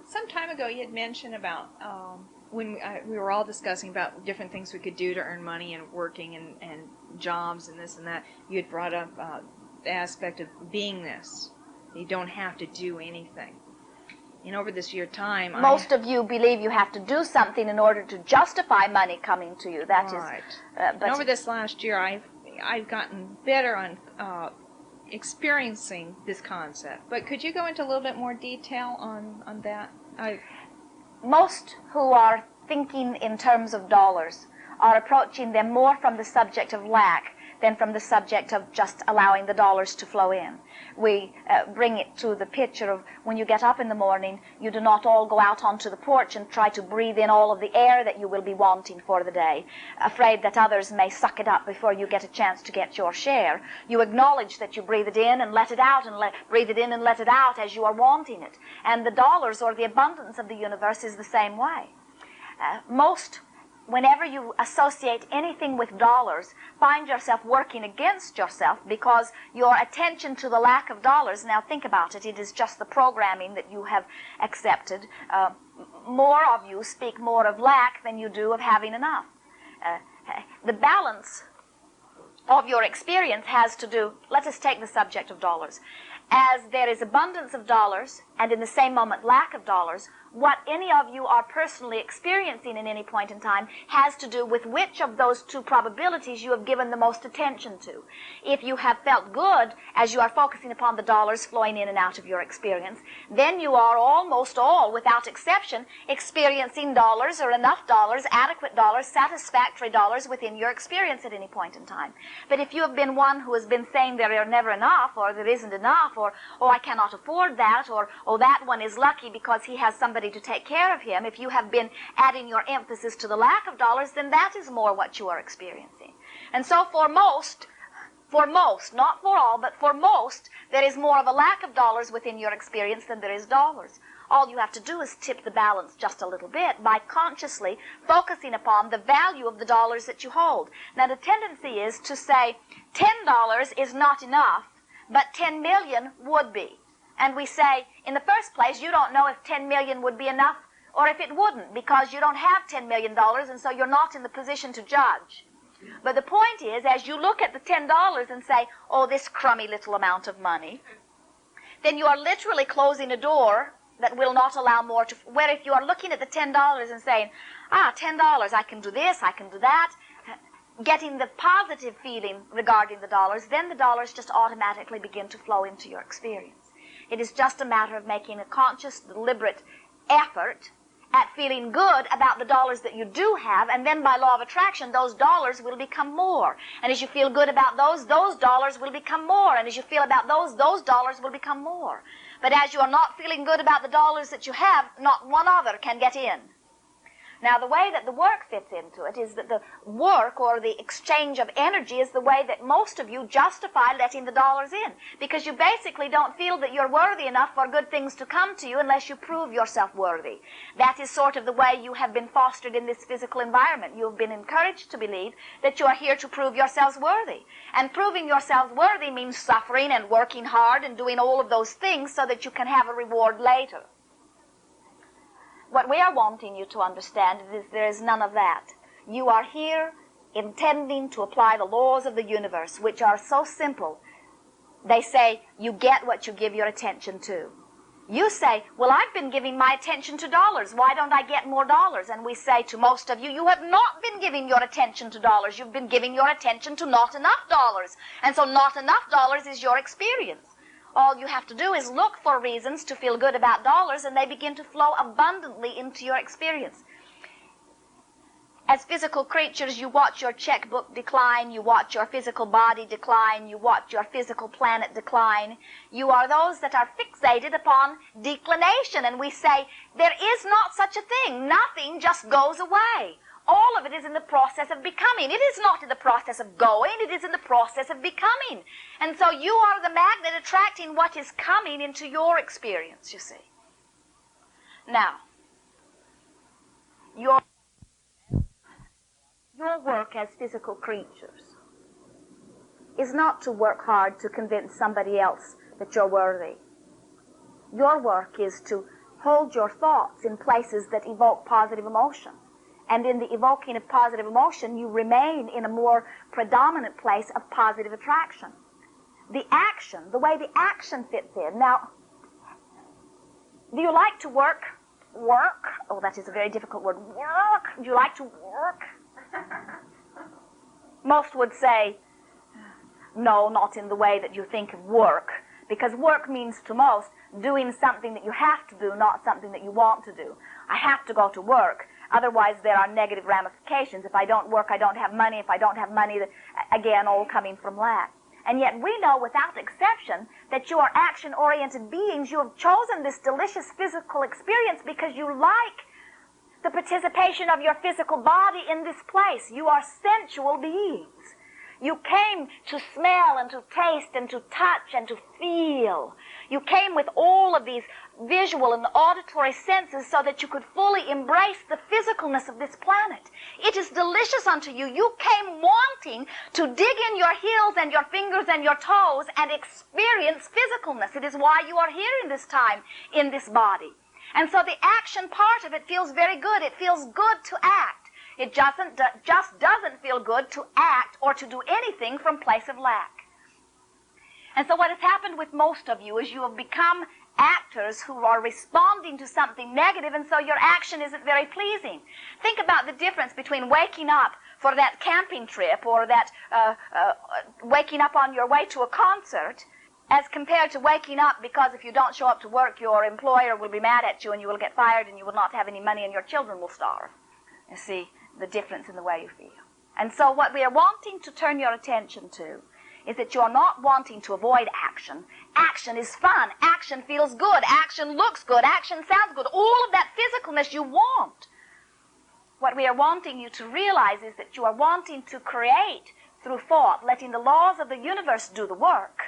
Some time ago, you had mentioned about when we were all discussing about different things we could do to earn money and working and jobs and this and that. You had brought up the aspect of beingness. You don't have to do anything. And over this year time, most of you believe you have to do something in order to justify money coming to you. That right. is. But over this last year, I've gotten better on experiencing this concept. But could you go into a little bit more detail on that? Most who are thinking in terms of dollars are approaching them more from the subject of lack than from the subject of just allowing the dollars to flow in. We bring it to the picture of when you get up in the morning, you do not all go out onto the porch and try to breathe in all of the air that you will be wanting for the day, afraid that others may suck it up before you get a chance to get your share. You acknowledge that you breathe it in and let it out, and breathe it in and let it out as you are wanting it. And the dollars, or the abundance of the universe, is the same way. Whenever you associate anything with dollars, find yourself working against yourself because your attention to the lack of dollars, now think about it, it is just the programming that you have accepted. More of you speak more of lack than you do of having enough. The balance of your experience has to do, let us take the subject of dollars. As there is abundance of dollars and in the same moment lack of dollars, what any of you are personally experiencing in any point in time has to do with which of those two probabilities you have given the most attention to. If you have felt good as you are focusing upon the dollars flowing in and out of your experience, then you are almost all, without exception, experiencing dollars or enough dollars, adequate dollars, satisfactory dollars within your experience at any point in time. But if you have been one who has been saying there are never enough, or there isn't enough, or, oh, I cannot afford that, or, oh, that one is lucky because he has somebody to take care of him, if you have been adding your emphasis to the lack of dollars, then that is more what you are experiencing. And so for most, not for all, but for most, there is more of a lack of dollars within your experience than there is dollars. All you have to do is tip the balance just a little bit by consciously focusing upon the value of the dollars that you hold. Now, the tendency is to say $10 is not enough, but 10 million would be. And we say, in the first place, you don't know if 10 million would be enough or if it wouldn't, because you don't have $10 million, and so you're not in the position to judge. But the point is, as you look at the $10 and say, oh, this crummy little amount of money, then you are literally closing a door that will not allow more to, where if you are looking at the $10 and saying, $10, I can do this, I can do that, getting the positive feeling regarding the dollars, then the dollars just automatically begin to flow into your experience. It is just a matter of making a conscious, deliberate effort at feeling good about the dollars that you do have, and then by law of attraction, those dollars will become more. And as you feel good about those dollars will become more. And as you feel about those dollars will become more. But as you are not feeling good about the dollars that you have, not one other can get in. Now, the way that the work fits into it is that the work, or the exchange of energy, is the way that most of you justify letting the dollars in. Because you basically don't feel that you're worthy enough for good things to come to you unless you prove yourself worthy. That is sort of the way you have been fostered in this physical environment. You have been encouraged to believe that you are here to prove yourselves worthy. And proving yourselves worthy means suffering and working hard and doing all of those things so that you can have a reward later. What we are wanting you to understand is there is none of that. You are here intending to apply the laws of the universe, which are so simple. They say, you get what you give your attention to. You say, well, I've been giving my attention to dollars. Why don't I get more dollars? And we say to most of you, you have not been giving your attention to dollars. You've been giving your attention to not enough dollars. And so not enough dollars is your experience. All you have to do is look for reasons to feel good about dollars, and they begin to flow abundantly into your experience. As physical creatures, you watch your checkbook decline, you watch your physical body decline, you watch your physical planet decline. You are those that are fixated upon declination, and we say, there is not such a thing. Nothing just goes away. All of it is in the process of becoming. It is not in the process of going, it is in the process of becoming. And so you are the magnet attracting what is coming into your experience, you see. Now, your work as physical creatures is not to work hard to convince somebody else that you're worthy. Your work is to hold your thoughts in places that evoke positive emotion. And in the evoking of positive emotion, you remain in a more predominant place of positive attraction. The action, the way the action fits in. Now, do you like to work? Work? Oh, that is a very difficult word. Work? Do you like to work? Most would say, no, not in the way that you think of work. Because work means to most doing something that you have to do, not something that you want to do. I have to go to work. Otherwise, there are negative ramifications. If I don't work, I don't have money. If I don't have money, again, all coming from lack. And yet we know without exception that you are action-oriented beings. You have chosen this delicious physical experience because you like the participation of your physical body in this place. You are sensual beings. You came to smell and to taste and to touch and to feel. You came with all of these visual and auditory senses so that you could fully embrace the physicalness of this planet. It is delicious unto you. You came wanting to dig in your heels and your fingers and your toes and experience physicalness. It is why you are here in this time, in this body. And so the action part of it feels very good. It feels good to act. It just doesn't feel good to act or to do anything from place of lack. And so what has happened with most of you is you have become actors who are responding to something negative, and so your action isn't very pleasing. Think about the difference between waking up for that camping trip or that waking up on your way to a concert as compared to waking up because if you don't show up to work, your employer will be mad at you and you will get fired and you will not have any money and your children will starve. You see the difference in the way you feel. And so what we are wanting to turn your attention to is that you're not wanting to avoid action. Action is fun. Action feels good. Action looks good. Action sounds good. All of that physicalness you want. What we are wanting you to realize is that you are wanting to create through thought, letting the laws of the universe do the work.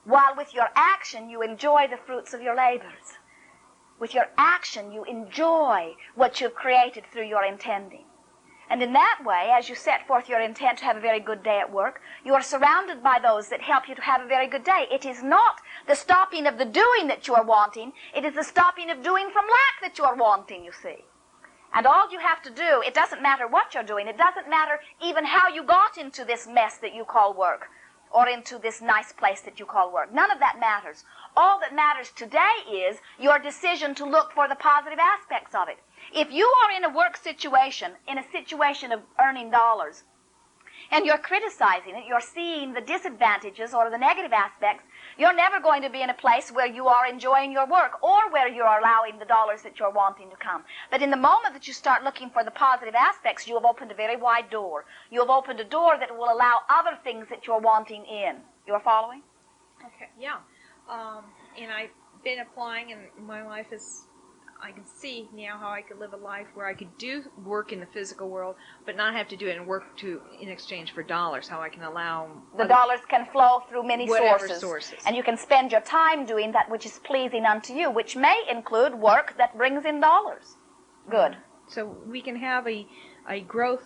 While with your action you enjoy the fruits of your labors. With your action, you enjoy what you've created through your intending. And in that way, as you set forth your intent to have a very good day at work, you are surrounded by those that help you to have a very good day. It is not the stopping of the doing that you are wanting. It is the stopping of doing from lack that you are wanting, you see. And all you have to do, it doesn't matter what you're doing. It doesn't matter even how you got into this mess that you call work or into this nice place that you call work. None of that matters. All that matters today is your decision to look for the positive aspects of it. If you are in a work situation, in a situation of earning dollars, and you're criticizing it, you're seeing the disadvantages or the negative aspects, you're never going to be in a place where you are enjoying your work or where you're allowing the dollars that you're wanting to come. But in the moment that you start looking for the positive aspects, you have opened a very wide door. You have opened a door that will allow other things that you're wanting in. You are following? Okay, yeah. And I've been applying, and my life is, I can see now how I could live a life where I could do work in the physical world, but not have to do it and work in exchange for dollars. How I can allow the dollars can flow through many sources, and you can spend your time doing that which is pleasing unto you, which may include work that brings in dollars. Good. So we can have a growth,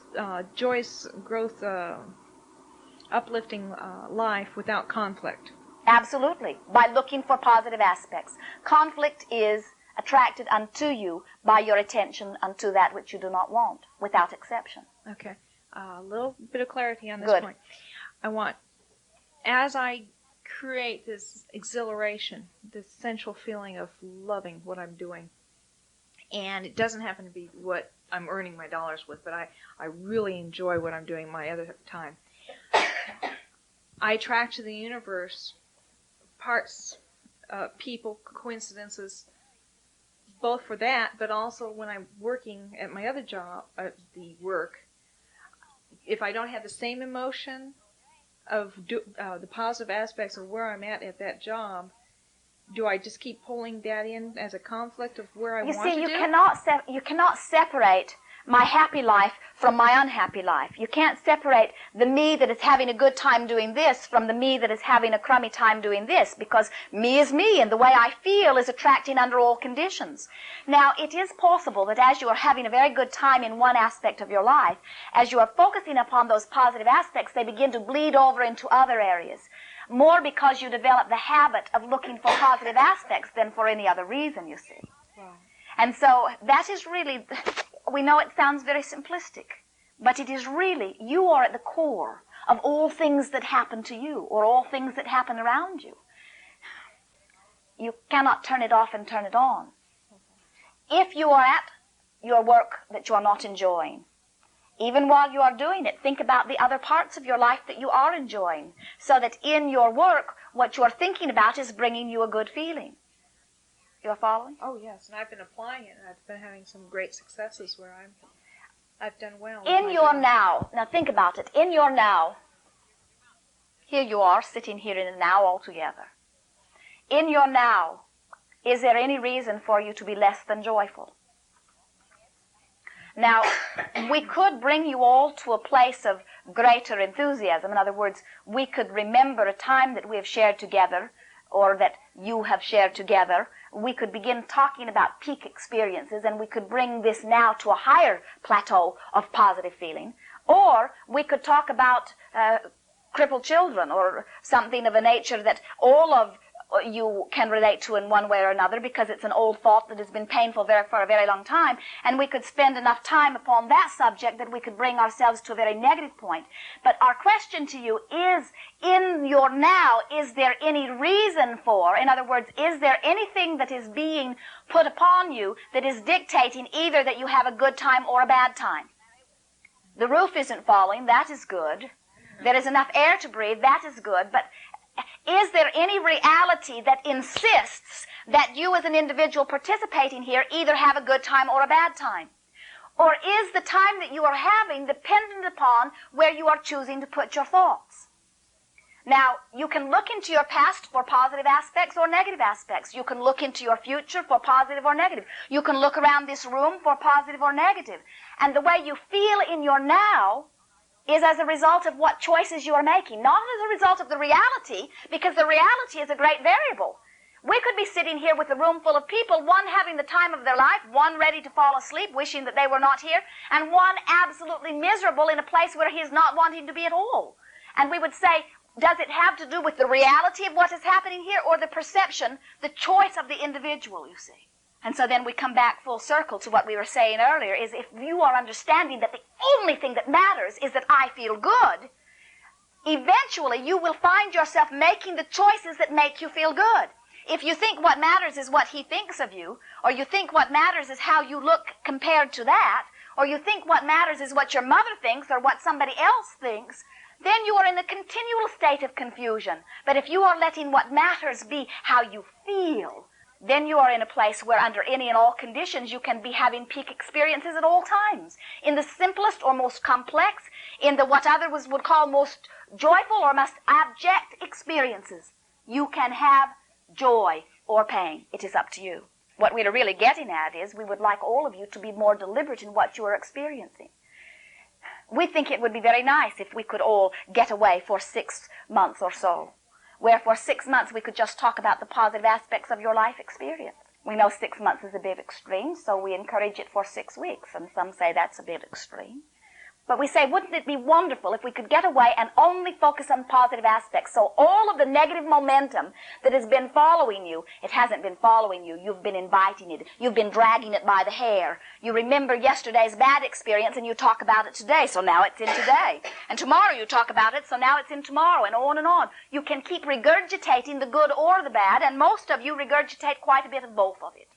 joyous growth, uplifting life without conflict. Absolutely, by looking for positive aspects. Conflict is attracted unto you by your attention unto that which you do not want, without exception. Okay. A little bit of clarity on this Good. point. I want, as I create this exhilaration, this sensual feeling of loving what I'm doing, and it doesn't happen to be what I'm earning my dollars with, but I really enjoy what I'm doing my other time. I attract to the universe parts, people, coincidences, both for that, but also when I'm working at my other job, the work, if I don't have the same emotion of the positive aspects of where I'm at that job, do I just keep pulling that in as a conflict of where I want to do? You see, you cannot separate my happy life from my unhappy life. You can't separate the me that is having a good time doing this from the me that is having a crummy time doing this, because me is me, and the way I feel is attracting under all conditions. Now, it is possible that as you are having a very good time in one aspect of your life, as you are focusing upon those positive aspects, they begin to bleed over into other areas. more because you develop the habit of looking for positive aspects than for any other reason, you see. Wow. And so that is really, we know it sounds very simplistic, but it is really, you are at the core of all things that happen to you or all things that happen around you. You cannot turn it off and turn it on. If you are at your work that you are not enjoying, even while you are doing it, think about the other parts of your life that you are enjoying, so that in your work, what you are thinking about is bringing you a good feeling. You're following? Oh, yes, and I've been applying it, and I've been having some great successes where I've done well. In your now, now think about it, in your now, here you are, sitting here in the now altogether. In your now, is there any reason for you to be less than joyful? Now, we could bring you all to a place of greater enthusiasm. In other words, we could remember a time that we have shared together, or that you have shared together. We could begin talking about peak experiences, and we could bring this now to a higher plateau of positive feeling. Or we could talk about crippled children, or something of a nature that all of you can relate to in one way or another, because it's an old thought that has been painful for a very long time, and we could spend enough time upon that subject that we could bring ourselves to a very negative point. But our question to you is, in your now, is there any reason for, in other words, is there anything that is being put upon you that is dictating either that you have a good time or a bad time? The roof isn't falling, that is good. There is enough air to breathe, that is good, but is there any reality that insists that you as an individual participating here either have a good time or a bad time? Or is the time that you are having dependent upon where you are choosing to put your thoughts? Now, you can look into your past for positive aspects or negative aspects. You can look into your future for positive or negative. You can look around this room for positive or negative. And the way you feel in your now is as a result of what choices you are making, not as a result of the reality, because the reality is a great variable. We could be sitting here with a room full of people, one having the time of their life, one ready to fall asleep, wishing that they were not here, and one absolutely miserable in a place where he is not wanting to be at all. And we would say, does it have to do with the reality of what is happening here, or the perception, the choice of the individual, you see? And so then we come back full circle to what we were saying earlier, is if you are understanding that the only thing that matters is that I feel good, eventually you will find yourself making the choices that make you feel good. If you think what matters is what he thinks of you, or you think what matters is how you look compared to that, or you think what matters is what your mother thinks or what somebody else thinks, then you are in a continual state of confusion. But if you are letting what matters be how you feel, then you are in a place where under any and all conditions you can be having peak experiences at all times. In the simplest or most complex, in the what others would call most joyful or most abject experiences, you can have joy or pain. It is up to you. What we are really getting at is we would like all of you to be more deliberate in what you are experiencing. We think it would be very nice if we could all get away for 6 months or so, where for 6 months we could just talk about the positive aspects of your life experience. We know 6 months is a bit extreme, so we encourage it for 6 weeks, and some say that's a bit extreme. But we say, wouldn't it be wonderful if we could get away and only focus on positive aspects? So all of the negative momentum that has been following you, it hasn't been following you. You've been inviting it. You've been dragging it by the hair. You remember yesterday's bad experience and you talk about it today, so now it's in today. And tomorrow you talk about it, so now it's in tomorrow, and on and on. You can keep regurgitating the good or the bad, and most of you regurgitate quite a bit of both of it.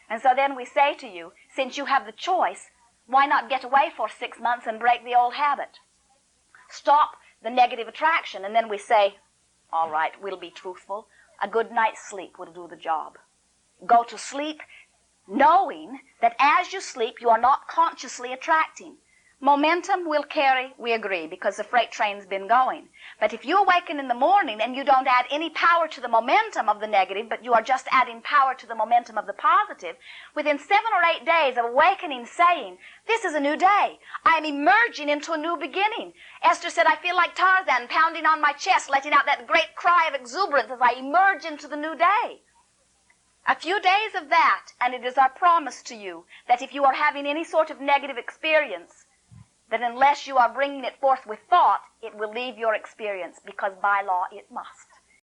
And so then we say to you, since you have the choice, why not get away for 6 months and break the old habit? Stop the negative attraction. And then we say, all right, we'll be truthful. A good night's sleep will do the job. Go to sleep knowing that as you sleep, you are not consciously attracting. Momentum will carry, we agree, because the freight train's been going. But if you awaken in the morning and you don't add any power to the momentum of the negative, but you are just adding power to the momentum of the positive, within 7 or 8 days of awakening saying, this is a new day. I am emerging into a new beginning. Esther said, I feel like Tarzan pounding on my chest, letting out that great cry of exuberance as I emerge into the new day. A few days of that, and it is our promise to you that if you are having any sort of negative experience, that unless you are bringing it forth with thought, it will leave your experience, because by law it must.